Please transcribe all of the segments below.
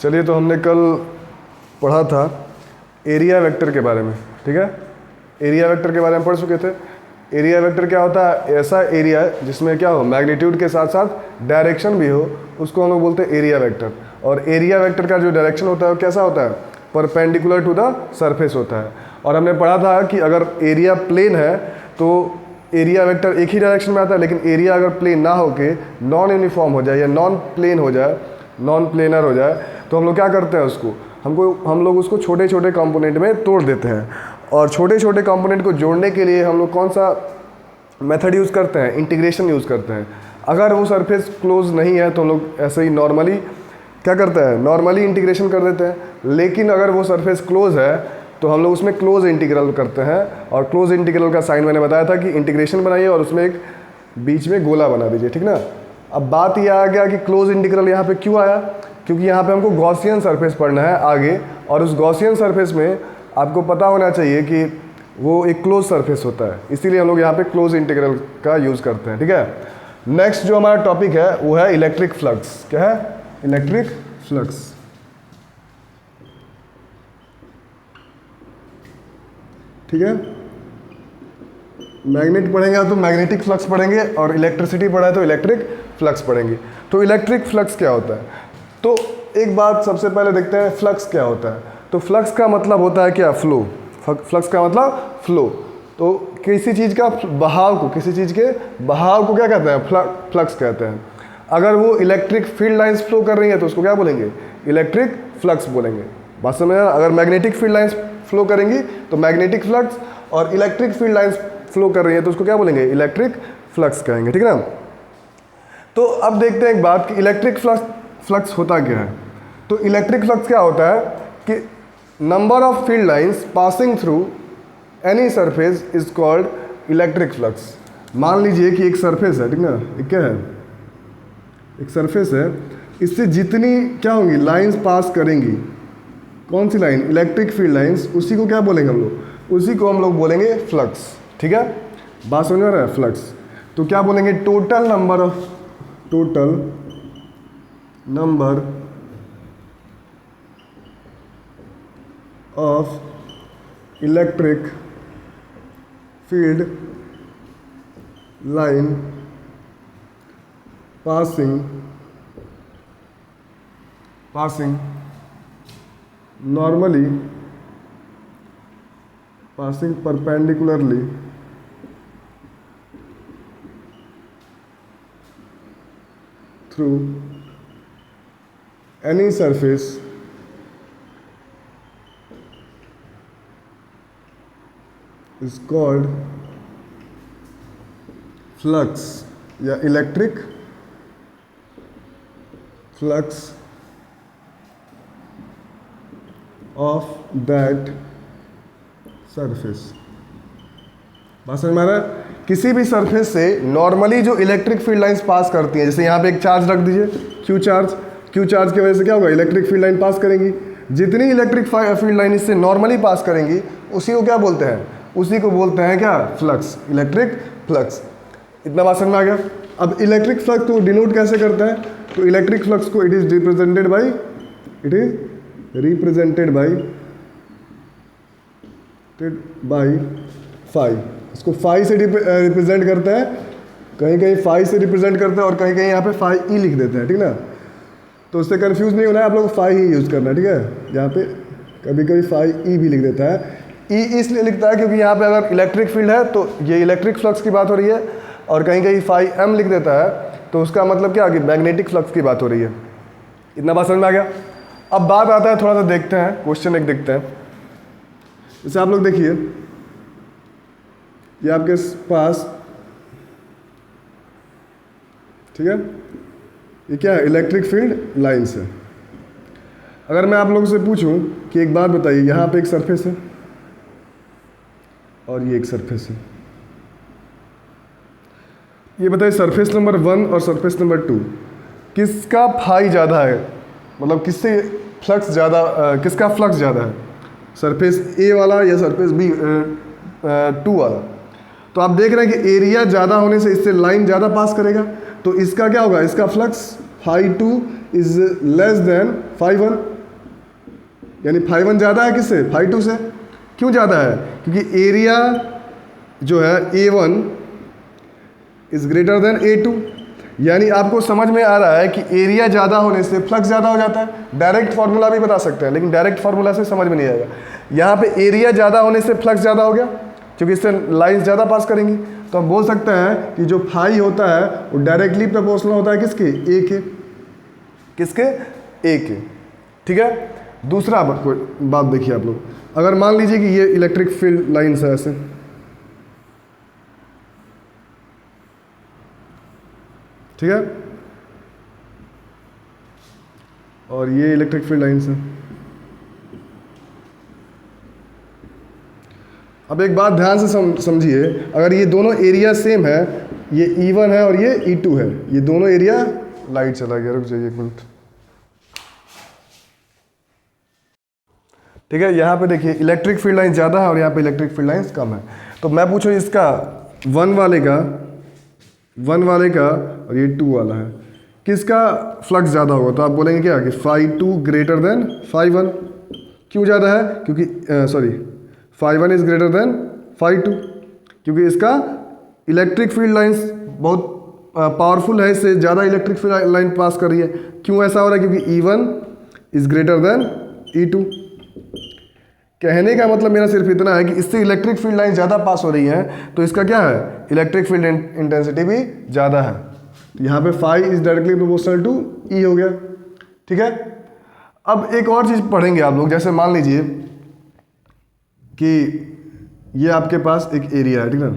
चलिए, तो हमने कल पढ़ा था एरिया वेक्टर के बारे में, ठीक है। एरिया वेक्टर के बारे में पढ़ चुके थे। एरिया वेक्टर क्या होता है? ऐसा एरिया जिसमें क्या हो, मैग्नीट्यूड के साथ साथ डायरेक्शन भी हो, उसको हम लोग बोलते हैं एरिया वेक्टर। और एरिया वेक्टर का जो डायरेक्शन होता है वो कैसा होता है? परपेंडिकुलर टू द सरफेस होता है। और हमने पढ़ा था कि अगर एरिया प्लेन है तो एरिया वेक्टर एक ही डायरेक्शन में आता है, लेकिन एरिया अगर प्लेन ना हो के नॉन यूनिफॉर्म हो जाए या नॉन प्लेन हो जाए, नॉन प्लेनर हो जाए, तो हम लोग क्या करते हैं उसको, हम लोग उसको छोटे छोटे कंपोनेंट में तोड़ देते हैं। और छोटे छोटे कंपोनेंट को जोड़ने के लिए हम लोग कौन सा मेथड यूज़ करते हैं? इंटीग्रेशन यूज़ करते हैं। अगर वो सरफेस क्लोज नहीं है तो हम लोग ऐसे ही नॉर्मली क्या करते हैं? नॉर्मली इंटीग्रेशन कर देते हैं। लेकिन अगर वो सरफेस क्लोज है तो हम लोग उसमें क्लोज इंटीग्रल करते हैं। और क्लोज इंटीग्रल का साइन मैंने बताया था कि इंटीग्रेशन बनाइए और उसमें एक बीच में गोला बना दीजिए, ठीक ना। अब बात यह आ गया कि क्लोज इंटीग्रल यहाँ पे क्यों आया? क्योंकि यहाँ पे हमको गॉसियन सरफेस पढ़ना है आगे, और उस गॉसियन सरफेस में आपको पता होना चाहिए कि वो एक क्लोज सरफेस होता है, इसीलिए हम लोग यहाँ पे क्लोज इंटीग्रल का यूज़ करते हैं, ठीक है। नेक्स्ट जो हमारा टॉपिक है वो है इलेक्ट्रिक फ्लक्स। क्या है? Electric flux. ठीक है, मैग्नेट पढ़ेंगे तो मैग्नेटिक फ्लक्स पढ़ेंगे, और इलेक्ट्रिसिटी पढ़ा है तो इलेक्ट्रिक फ्लक्स पढ़ेंगे। तो इलेक्ट्रिक फ्लक्स क्या होता है? तो एक बात सबसे पहले देखते हैं, फ्लक्स क्या होता है। तो फ्लक्स का मतलब होता है क्या? फ्लो। फ्लक्स का मतलब फ्लो। तो किसी चीज़ का बहाव को, किसी चीज़ के बहाव को क्या कहते हैं? फ्लक्स कहते हैं। अगर वो इलेक्ट्रिक फील्ड लाइंस फ्लो कर रही है तो उसको क्या बोलेंगे? इलेक्ट्रिक फ्लक्स बोलेंगे। बात समझ में? अगर मैग्नेटिक फील्ड लाइंस फ्लो करेंगी तो मैग्नेटिक फ्लक्स, और इलेक्ट्रिक फील्ड लाइंस फ्लो कर रही है तो उसको क्या बोलेंगे? इलेक्ट्रिक फ्लक्स कहेंगे, ठीक है ना। तो अब देखते हैं एक बात कि इलेक्ट्रिक फ्लक्स होता क्या है। तो इलेक्ट्रिक फ्लक्स क्या होता है कि number of field lines passing through any surface is called electric flux. मान लीजिए कि एक सरफेस है, ठीक ना, एक क्या है? एक सरफेस है, इससे जितनी क्या होंगी लाइंस पास करेंगी, कौन सी लाइन? इलेक्ट्रिक फील्ड लाइंस, उसी को क्या बोलेंगे हम लोग? उसी को हम लोग बोलेंगे फ्लक्स, ठीक है। बात समझ में आ रहा है? फ्लक्स। तो क्या बोलेंगे? Total number of electric field line passing normally, passing perpendicularly through any surface is called flux या electric flux of that surface. बात समझ में आ रहा है? किसी भी सरफेस से नॉर्मली जो इलेक्ट्रिक फील्ड लाइंस पास करती हैं, जैसे यहाँ पे एक चार्ज रख दीजिए, क्यू चार्ज की वजह से क्या होगा? इलेक्ट्रिक फील्ड लाइन पास करेंगी। जितनी इलेक्ट्रिक फील्ड लाइन इससे नॉर्मली पास करेंगी उसी को क्या बोलते हैं? उसी को बोलते हैं क्या? Flux, electric flux. इतना बात समझ में आ गया। अब इलेक्ट्रिक फ्लक्स को डिनोट कैसे करते हैं? तो इलेक्ट्रिक फ्लक्स को it is represented by phi. इसको फाई से रिप्रेजेंट करते हैं, कहीं कहीं फाई से रिप्रेजेंट करते हैं और कहीं कहीं यहाँ पे फाई ई लिख देते हैं, ठीक ना। तो उससे कंफ्यूज नहीं होना है, आप लोग फाई ही यूज़ करना है, ठीक है। यहाँ पे कभी कभी फाई ई भी लिख देता है। ई इसलिए लिखता है क्योंकि यहाँ पे अगर इलेक्ट्रिक फील्ड है तो ये इलेक्ट्रिक फ्लक्स की बात हो रही है, और कहीं कहीं फाई एम लिख देता है तो उसका मतलब क्या कि मैग्नेटिक फ्लक्स की बात हो रही है। इतना बात समझ में आ गया। अब बात आता है, थोड़ा सा देखते हैं, क्वेश्चन एक देखते हैं। जैसे आप लोग देखिए, ये आपके पास, ठीक है, ये क्या है? इलेक्ट्रिक फील्ड लाइंस है। अगर मैं आप लोगों से पूछूं कि एक बात बताइए, यहाँ पे एक सरफेस है और ये एक सरफेस है, ये बताइए सरफेस नंबर 1 और सरफेस नंबर 2 किसका फाई ज़्यादा है? मतलब किससे फ्लक्स ज़्यादा, किसका फ्लक्स ज़्यादा है? सरफेस ए वाला या सरफेस बी 2 वाला? तो आप देख रहे हैं कि एरिया ज़्यादा होने से इससे लाइन ज़्यादा पास करेगा, तो इसका क्या होगा? इसका फ्लक्स φ2 इज लेस देन φ1, यानी φ1 ज़्यादा है किससे, φ2 से। क्यों ज़्यादा है? क्योंकि एरिया जो है A1 is greater than A2। यानी आपको समझ में आ रहा है कि एरिया ज़्यादा होने से फ्लक्स ज़्यादा हो जाता है। डायरेक्ट फार्मूला भी बता सकते हैं, लेकिन डायरेक्ट फार्मूला से समझ में नहीं आएगा। यहाँ पे एरिया ज़्यादा होने से फ्लक्स ज़्यादा हो गया, क्योंकि इससे लाइन्स ज़्यादा पास करेंगी। तो हम बोल सकते हैं कि जो फाई होता है वो डायरेक्टली प्रोपोर्शनल होता है किसके, ए के। किसके, ए के। ठीक है। दूसरा बात देखिए आप लोग, अगर मान लीजिए कि ये इलेक्ट्रिक फील्ड लाइन्स है ऐसे, ठीक है, और ये इलेक्ट्रिक फील्ड लाइन्स है। अब एक बात ध्यान से समझिए, अगर ये दोनों एरिया सेम है, ये E1 है और ये E2 है, ये दोनों एरिया, लाइट चला गया, रुक जाइए एक मिनट। ठीक है, यहाँ पे देखिए इलेक्ट्रिक फील्ड लाइन ज़्यादा है और यहाँ पे इलेक्ट्रिक फील्ड लाइन्स कम है। तो मैं पूछूँ इसका 1 वाले का और ये 2 वाला है, किसका फ्लक्स ज़्यादा होगा? तो आप बोलेंगे क्या कि φ2 ग्रेटर देन φ1। क्यों ज़्यादा है? क्योंकि φ1 इज़ ग्रेटर देन φ2, क्योंकि इसका इलेक्ट्रिक फील्ड लाइन्स बहुत पावरफुल है, इससे ज़्यादा इलेक्ट्रिक फील्ड लाइन पास कर रही है। क्यों ऐसा हो रहा है? क्योंकि E1 is greater than E2। कहने का मतलब मेरा सिर्फ इतना है कि इससे इलेक्ट्रिक फील्ड लाइन ज़्यादा पास हो रही हैं, तो इसका क्या है, इलेक्ट्रिक फील्ड इंटेंसिटी भी ज़्यादा है। तो यहाँ पे phi is directly proportional to E हो गया। ठीक है। अब एक और चीज़ पढ़ेंगे आप लोग, जैसे मान लीजिए कि ये आपके पास एक एरिया है, ठीक है।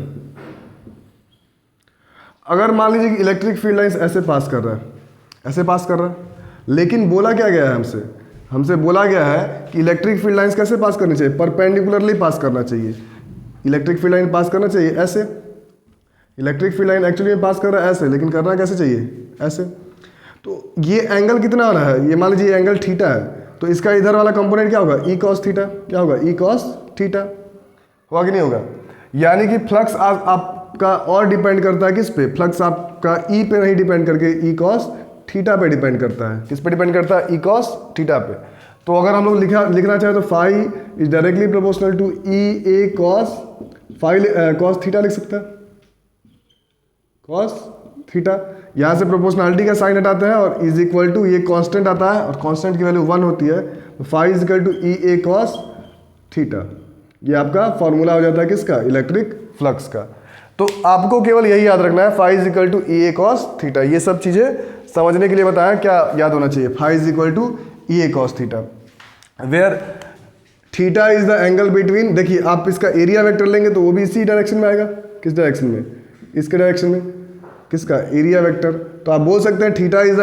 अगर मान लीजिए कि इलेक्ट्रिक फील्ड लाइन्स ऐसे पास कर रहा है, ऐसे पास कर रहा है, लेकिन बोला क्या गया है हमसे बोला गया है कि इलेक्ट्रिक फील्ड लाइन्स कैसे पास करनी चाहिए, परपेंडिकुलरली पास करना चाहिए। इलेक्ट्रिक फील्ड लाइन पास करना चाहिए ऐसे। इलेक्ट्रिक फील्ड लाइन एक्चुअली में पास कर रहा है ऐसे, लेकिन करना कैसे चाहिए, ऐसे। तो ये एंगल कितना वाला है, ये मान लीजिए एंगल थीटा है, तो इसका इधर वाला कंपोनेंट क्या होगा, ई कॉस थीटा। क्या होगा, ई कॉस थीटा। होगा कि नहीं होगा? यानी कि फ्लक्स आपका और डिपेंड करता है किस पे, फ्लक्स आपका ई पे नहीं डिपेंड करके ई कॉस थीटा पे डिपेंड करता है। किस पे डिपेंड करता है, ई कॉस थीटा पे। तो अगर हम लोग लिखना चाहें तो phi is directly proportional to E A cos cos theta लिख सकते हैं, कॉस थीटा। यहाँ से प्रोपोर्शनलिटी का साइन हटाते हैं और इज इक्वल टू, ये कांस्टेंट आता है और कांस्टेंट की वैल्यू 1 होती है, तो phi is equal to E A cos theta. ये आपका फॉर्मूला हो जाता है किसका, इलेक्ट्रिक फ्लक्स का। तो आपको केवल यही याद रखना है, phi is equal to E A cos theta. ये सब चीज़ें समझने के लिए बताया, क्या याद होना चाहिए, phi is equal to E A cos theta, where theta is the angle between. देखिए आप इसका एरिया वेक्टर लेंगे तो वो भी इसी डायरेक्शन में आएगा। किस डायरेक्शन में, इसके डायरेक्शन में, किसका, एरिया वेक्टर। तो आप बोल सकते हैं theta is the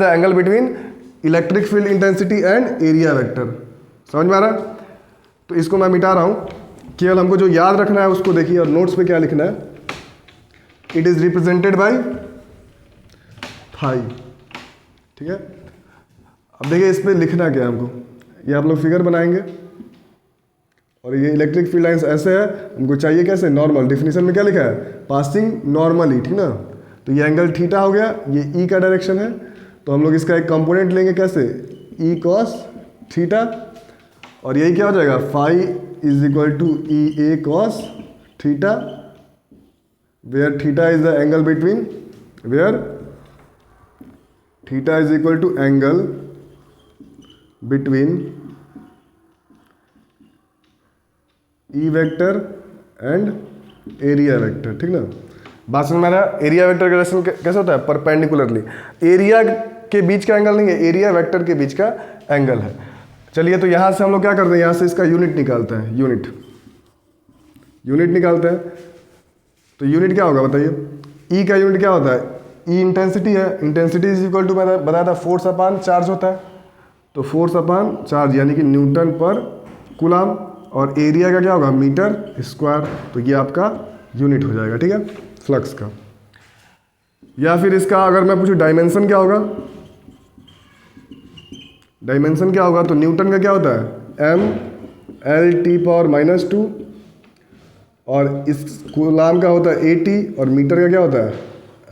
angle between electric field intensity and area vector. समझ में आ रहा? तो इसको मैं मिटा रहा हूँ, केवल हमको जो याद रखना है उसको देखिए, और नोट्स पे क्या लिखना है, it is represented by phi. ठीक है। अब देखिए इस पर लिखना क्या है हमको, ये आप लोग फिगर बनाएंगे, और ये इलेक्ट्रिक फील्ड लाइन्स ऐसे है, हमको चाहिए कैसे, नॉर्मल। डिफिनीशन में क्या लिखा है, पासिंग नॉर्मली, ठीक ना। तो ये एंगल थीटा हो गया, ये ई का डायरेक्शन है, तो हम लोग इसका एक कंपोनेंट लेंगे कैसे, ई कॉस थीटा, और यही क्या हो जाएगा, phi is equal to E A cos theta, where theta is the angle between, where theta is equal to angle between E vector and area vector. ठीक ना, बात समझ में आ रहा है? एरिया वेक्टर का डायरेक्शन कैसे होता है, परपेंडिकुलरली। एरिया के बीच का एंगल नहीं है, एरिया वेक्टर के बीच का एंगल है। चलिए, तो यहाँ से हम लोग क्या करते हैं, यहाँ से इसका यूनिट निकालते हैं, यूनिट निकालते हैं। तो यूनिट क्या होगा बताइए, ई का यूनिट क्या होता है, ई इंटेंसिटी है। इंटेंसिटी इज इक्वल टू बताया था फोर्स अपान चार्ज होता है, तो फोर्स अपान चार्ज यानी कि न्यूटन पर कूलम, और एरिया का क्या होगा, मीटर स्क्वायर। तो ये आपका यूनिट हो जाएगा, ठीक है, फ्लक्स का। या फिर इसका अगर मैं पूछूं डायमेंशन क्या होगा, डायमेंशन क्या होगा, तो न्यूटन का क्या होता है, m/L⁻², और इस कूलम का होता है 80, और मीटर का क्या होता है,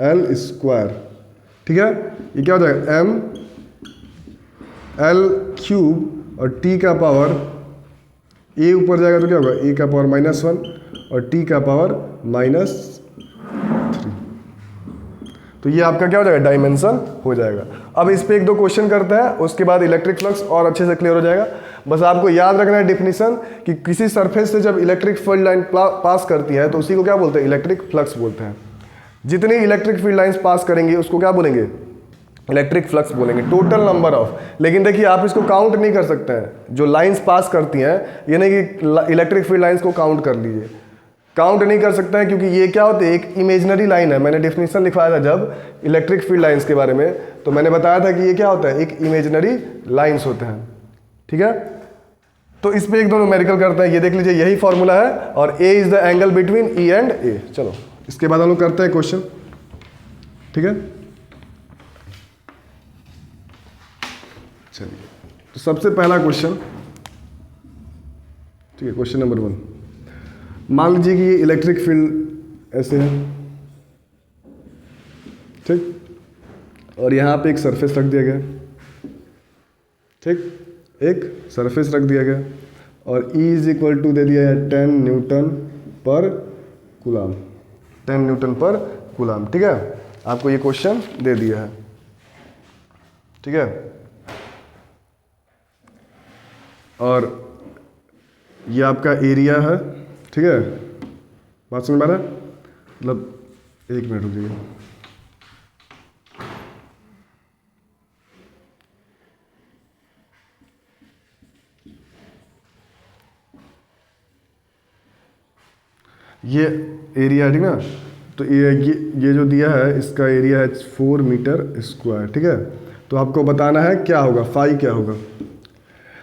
L²। ठीक है, ये क्या हो जाएगा, एल क्यूब और टी का पावर ए ऊपर जाएगा तो क्या होगा, ए का पावर -1 और टी का पावर -3। तो ये आपका क्या हो जाएगा, डायमेंशन हो जाएगा। अब इस पे एक दो क्वेश्चन करते हैं, उसके बाद इलेक्ट्रिक फ्लक्स और अच्छे से क्लियर हो जाएगा। बस आपको याद रखना है डेफिनेशन कि किसी सरफेस से जब इलेक्ट्रिक फील्ड लाइन पास करती है तो उसी को क्या बोलते हैं, इलेक्ट्रिक फ्लक्स बोलते हैं। जितनी इलेक्ट्रिक फील्ड लाइंस पास करेंगे उसको क्या बोलेंगे, इलेक्ट्रिक फ्लक्स बोलेंगे, टोटल नंबर ऑफ। लेकिन देखिए आप इसको काउंट नहीं कर सकते हैं, जो लाइंस पास करती हैं, ये नहीं कि इलेक्ट्रिक फील्ड लाइंस को काउंट कर लीजिए, काउंट नहीं कर सकते हैं, क्योंकि ये क्या होते हैं, एक इमेजिनरी लाइन है। मैंने डेफिनेशन लिखवाया था जब इलेक्ट्रिक फील्ड लाइंस के बारे में, तो मैंने बताया था कि ये क्या होता है, एक इमेजिनरी लाइंस होते हैं। ठीक है, तो इस पे एक दो न्यूमेरिकल करते हैं। ये देख लीजिए, यही फॉर्मूला है, और A is the angle between E and A. चलो इसके बाद हम लोग करते हैं क्वेश्चन। ठीक है, चलिए तो सबसे पहला क्वेश्चन, ठीक है, क्वेश्चन नंबर 1। मान लीजिए कि ये इलेक्ट्रिक फील्ड ऐसे है, ठीक, और यहाँ पे एक सरफेस रख दिया गया, ठीक, एक सरफेस रख दिया गया, और E इज इक्वल टू दे दिया है 10 न्यूटन पर कूलाम, 10 न्यूटन पर कूलाम। ठीक है, आपको ये क्वेश्चन दे दिया है। ठीक है, और ये आपका एरिया है। ठीक है, बात समझ में आ रहा है, मतलब एक मिनट रुकिए, ये एरिया है, ठीक ना। तो ये जो दिया है इसका एरिया है 4 मीटर स्क्वायर। ठीक है, तो आपको बताना है क्या होगा, फाई क्या होगा।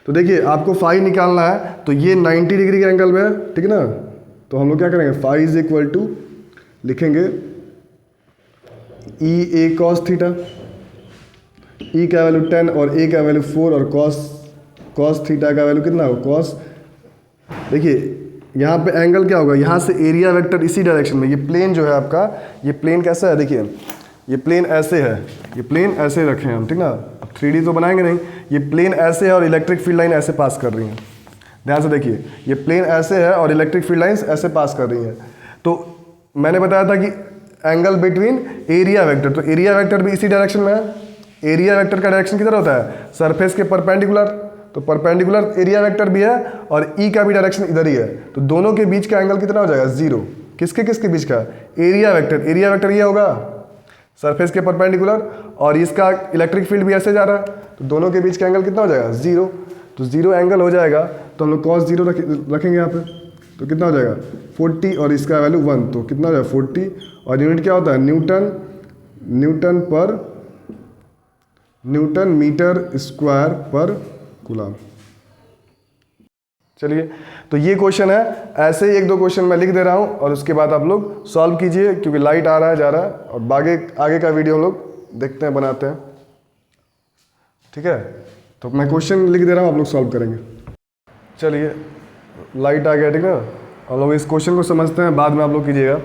तो देखिए आपको फाई निकालना है, तो ये 90 डिग्री के एंगल में है, ठीक है ना। तो हम लोग क्या करेंगे, फाई इज इक्वल टू लिखेंगे ई ए कॉस थीटा, ई का वैल्यू 10 और ए का वैल्यू 4 और कॉस थीटा का वैल्यू कितना होगा, कॉस। देखिए यहाँ पे एंगल क्या होगा, यहाँ से एरिया वेक्टर इसी डायरेक्शन में, ये प्लेन जो है आपका, ये प्लेन कैसा है, देखिए ये प्लेन ऐसे है, ये प्लेन ऐसे रखे हैं हम, ठीक ना। अब 3D तो बनाएंगे नहीं, ये प्लेन ऐसे है और इलेक्ट्रिक फील्ड लाइन ऐसे पास कर रही हैं। ध्यान से देखिए, ये प्लेन ऐसे है और इलेक्ट्रिक फील्ड लाइन्स ऐसे पास कर रही हैं। तो मैंने बताया था कि एंगल बिटवीन एरिया वेक्टर, तो एरिया वेक्टर भी इसी डायरेक्शन में है। एरिया वेक्टर का डायरेक्शन किधर होता है, सरफेस के परपेंडिकुलर, तो परपेंडिकुलर एरिया वेक्टर भी है और ई का भी डायरेक्शन इधर ही है। तो दोनों के बीच का एंगल कितना हो जाएगा, 0। किसके किसके बीच का, एरिया वेक्टर ये होगा सरफेस के परपेंडिकुलर, और इसका इलेक्ट्रिक फील्ड भी ऐसे जा रहा है, तो दोनों के बीच का एंगल कितना हो जाएगा, 0। तो 0 एंगल हो जाएगा, तो हम लोग cos 0 रखेंगे यहाँ पे, तो कितना हो जाएगा 40 और इसका वैल्यू 1, तो कितना हो जाएगा 40, और यूनिट क्या होता है, न्यूटन मीटर स्क्वायर पर कूलाम। चलिए, तो ये क्वेश्चन है, ऐसे ही एक दो क्वेश्चन मैं लिख दे रहा हूँ और उसके बाद आप लोग सॉल्व कीजिए, क्योंकि लाइट आ रहा है जा रहा है, और आगे का वीडियो हम लोग देखते हैं, बनाते हैं। ठीक है, तो मैं क्वेश्चन लिख दे रहा हूँ, आप लोग सॉल्व करेंगे। चलिए, लाइट आ गया, ठीक है। हम लोग इस क्वेश्चन को समझते हैं, बाद में आप लोग कीजिएगा।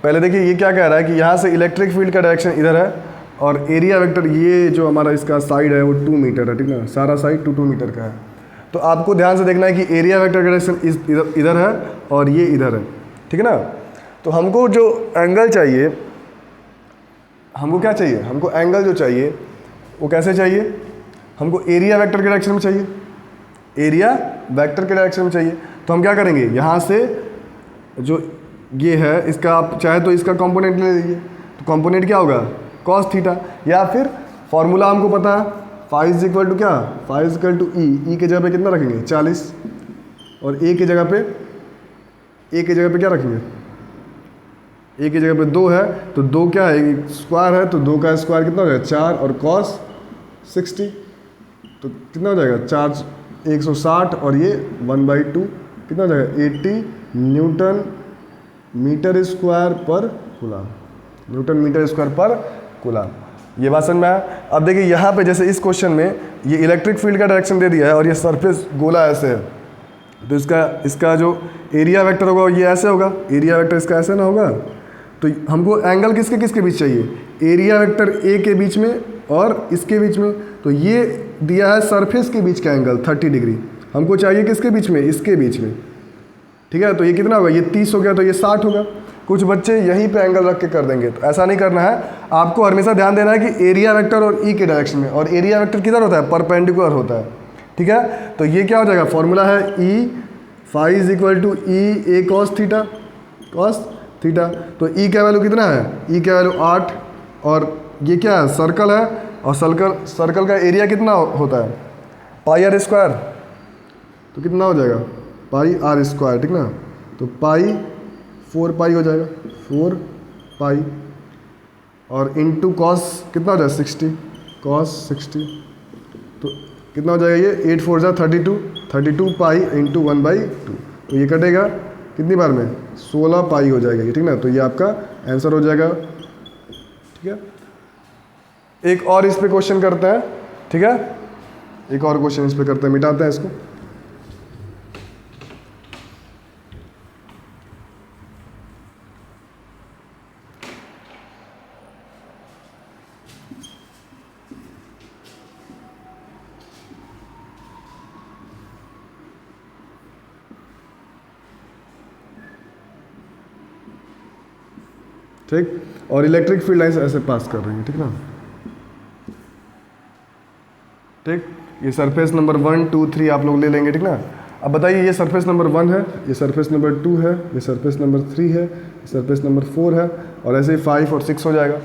पहले देखिए ये क्या कह रहा है कि यहाँ से इलेक्ट्रिक फील्ड का डायरेक्शन इधर है, और एरिया वेक्टर ये जो हमारा इसका साइड है वो 2 मीटर है, ठीक ना, सारा साइड 2 मीटर का है। तो आपको ध्यान से देखना है कि एरिया वेक्टर का डायरेक्शन इधर है और ये इधर है, ठीक है ना। तो हमको जो एंगल चाहिए, हमको क्या चाहिए, हमको एंगल जो चाहिए वो कैसे चाहिए, हमको एरिया वेक्टर के डायरेक्शन में चाहिए, एरिया वेक्टर के डायरेक्शन में चाहिए। तो हम क्या करेंगे, यहाँ से जो ये है इसका आप चाहे तो इसका कंपोनेंट ले लीजिए, तो कंपोनेंट क्या होगा, कॉस थीटा, या फिर फॉर्मूला हमको पता है, फाई इज इक्वल टू क्या, फाई इज इक्वल टू ई के जगह पे कितना रखेंगे 40, और ए के जगह पे क्या रखेंगे, ए की जगह पे 2 है, तो 2 क्या है, स्क्वायर है, तो 2 का स्क्वायर कितना हो जाएगा 4, और कॉस 60, तो कितना हो जाएगा 4 160, और ये 1/2 कितना हो जाएगा 80 न्यूटन मीटर स्क्वायर पर कूलाम, न्यूटन मीटर स्क्वायर पर कूलाम। ये बात समझ में आया। अब देखिए यहाँ पे जैसे इस क्वेश्चन में ये इलेक्ट्रिक फील्ड का डायरेक्शन दे दिया है और ये सरफेस गोला ऐसे है, तो इसका जो एरिया वेक्टर होगा ये ऐसे होगा, एरिया वेक्टर इसका ऐसे ना होगा। तो हमको एंगल किसके किसके बीच चाहिए, एरिया वेक्टर ए के बीच में और इसके बीच में। तो तो ये दिया है सरफेस के बीच का एंगल 30 डिग्री, हमको चाहिए किसके बीच में, इसके बीच में, ठीक है। तो ये कितना होगा, ये 30 हो गया, तो ये 60 होगा। कुछ बच्चे यहीं पे एंगल रख के कर देंगे, तो ऐसा नहीं करना है। आपको हमेशा ध्यान देना है कि एरिया वेक्टर और ई के डायरेक्शन में, और एरिया वेक्टर किधर होता है, परपेंडिकुलर होता है, ठीक है। तो ये क्या हो जाएगा, फॉर्मूला है E phi is equal to E A cos theta, cos theta. तो ई का वैल्यू कितना है, ई का वैल्यू 8, और ये क्या है, सर्कल है, और सर्कल का एरिया कितना होता है, पाई आर स्क्वायर। तो कितना हो जाएगा, पाई आर स्क्वायर, ठीक ना। तो पाई 4 पाई हो जाएगा, 4 पाई, और इंटू कॉस कितना हो जाएगा 60, कॉस 60। तो कितना हो जाएगा ये, 8 4 जा 32 पाई इंटू 1/2। तो ये कटेगा कितनी बार में, 16 पाई हो जाएगा ये, ठीक ना। तो ये आपका आंसर हो जाएगा, ठीक है। एक और इस पे क्वेश्चन करते हैं, ठीक है, एक और क्वेश्चन इस पे करते हैं, मिटाते हैं इसको। ठीक, और इलेक्ट्रिक फील्ड लाइन्स ऐसे पास कर रही हैं, ठीक ना। ठीक, ये सरफेस नंबर 1 2 3 आप लोग ले लेंगे, ठीक ना। अब बताइए, ये सरफेस नंबर 1 है, ये सरफेस नंबर 2 है, ये सरफेस नंबर 3 है, ये सरफेस नंबर 4 है, और ऐसे ही 5 और 6 हो जाएगा।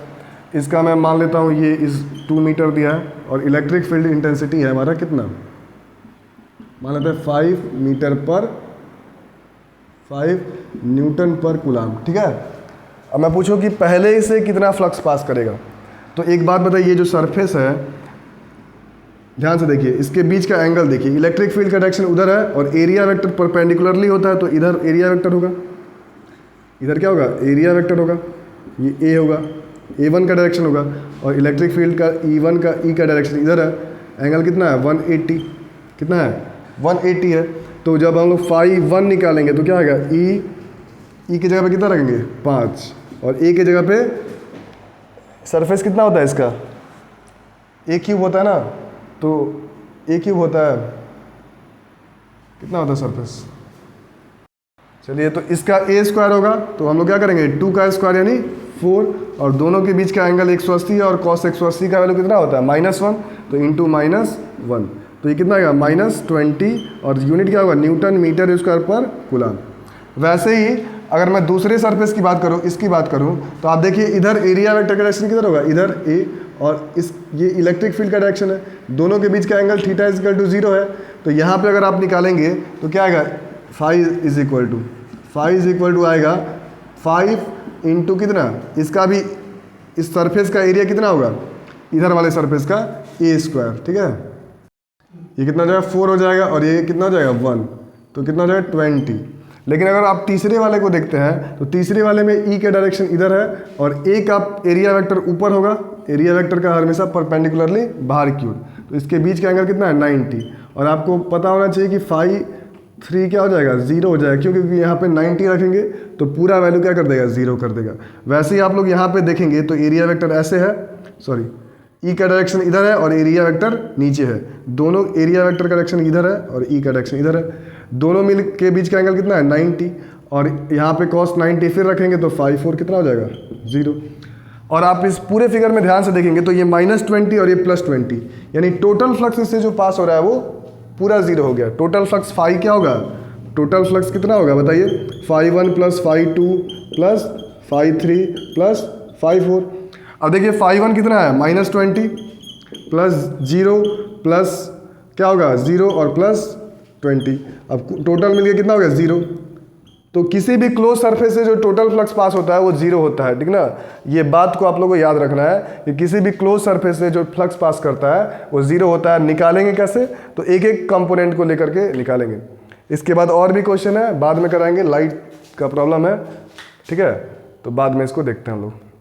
इसका मैं मान लेता हूँ ये इस 2 मीटर दिया है, और इलेक्ट्रिक फील्ड इंटेंसिटी है हमारा कितना, मान लेते हैं 5 मीटर पर 5 न्यूटन पर कूलाम, ठीक है। अब मैं पूछूं कि पहले से कितना फ्लक्स पास करेगा। तो एक बात बताइए, ये जो सरफेस है, ध्यान से देखिए, इसके बीच का एंगल देखिए, इलेक्ट्रिक फील्ड का डायरेक्शन उधर है, और एरिया वेक्टर परपेंडिकुलरली होता है, तो इधर एरिया वेक्टर होगा, इधर क्या होगा, एरिया वेक्टर होगा, ये ए होगा, A1 का डायरेक्शन होगा, और इलेक्ट्रिक फील्ड का E1 का ई का डायरेक्शन इधर है। एंगल कितना है, 180, कितना है, 180 है। तो जब हम लोग फाई 1 निकालेंगे तो क्या आएगा, ई की जगह पे कितना रखेंगे, 5, और ए की जगह पे सरफेस कितना होता है इसका, ए क्यूब होता है ना। तो ए क्यूब होता है, कितना होता है सरफेस, चलिए, तो इसका ए स्क्वायर होगा, तो हम लोग क्या करेंगे, 2 का स्क्वायर यानी 4, और दोनों के बीच का एंगल 180 है, और कॉस 180 का वैल्यू कितना होता है, -1, तो इंटू -1, तो ये कितना आएगा, -20, और यूनिट क्या होगा, न्यूटन मीटर स्क्वायर पर कूलाम। वैसे ही अगर मैं दूसरे सरफेस की बात करूं, इसकी बात करूं, तो आप देखिए इधर एरिया वेक्टर का डायरेक्शन किधर होगा, इधर ए, और ये इलेक्ट्रिक फील्ड का डायरेक्शन है, दोनों के बीच का angle theta is equal to 0 है। तो यहाँ पे अगर आप निकालेंगे तो क्या आएगा, फाई इज इक्वल टू आएगा 5 इंटू कितना, इसका भी इस सरफेस का एरिया कितना होगा, इधर वाले सरफेस का ए स्क्वायर, ठीक है। ये कितना हो जाएगा, 4 हो जाएगा, और ये कितना हो जाएगा, 1, तो कितना हो जाएगा 20। लेकिन अगर आप तीसरे वाले को देखते हैं, तो तीसरे वाले में ई का डायरेक्शन इधर है, और ए का एरिया वेक्टर ऊपर होगा, एरिया वेक्टर का हमेशा परपेंडिकुलरली बाहर की ओर, तो इसके बीच का एंगल कितना है, 90। और आपको पता होना चाहिए कि फाई 3 क्या हो जाएगा, 0 हो जाएगा, क्योंकि यहाँ पे 90 रखेंगे तो पूरा वैल्यू क्या कर देगा, 0 कर देगा। वैसे ही आप लोग यहाँ पे देखेंगे तो एरिया वेक्टर ऐसे है, सॉरी, ई का डायरेक्शन इधर है और एरिया वेक्टर नीचे है, दोनों एरिया वेक्टर का डायरेक्शन इधर है और ई का डायरेक्शन इधर है, दोनों मिल के बीच का एंगल कितना है, 90, और यहाँ पे cos 90 फिर रखेंगे तो 5/4 कितना हो जाएगा, 0। और आप इस पूरे फिगर में ध्यान से देखेंगे तो ये -20 और ये +20, यानी टोटल फ्लक्स इससे जो पास हो रहा है वो पूरा 0 हो गया। टोटल फ्लक्स फाई क्या होगा, टोटल फ्लक्स कितना होगा बताइए, φ1 + φ2 + φ3 + φ4। अब देखिए φ1 कितना है, -20 + 0 प्लस क्या होगा 0 और +20, अब टोटल मिलके कितना हो गया 0। तो किसी भी क्लोज सरफेस से जो टोटल फ्लक्स पास होता है वो 0 होता है, ठीक ना। ये बात को आप लोगों को याद रखना है कि किसी भी क्लोज सरफेस से जो फ्लक्स पास करता है वो 0 होता है। निकालेंगे कैसे, तो एक एक कंपोनेंट को लेकर के निकालेंगे। इसके बाद और भी क्वेश्चन है, बाद में कराएंगे, लाइट का प्रॉब्लम है, ठीक है, तो बाद में इसको देखते हैं हम लोग।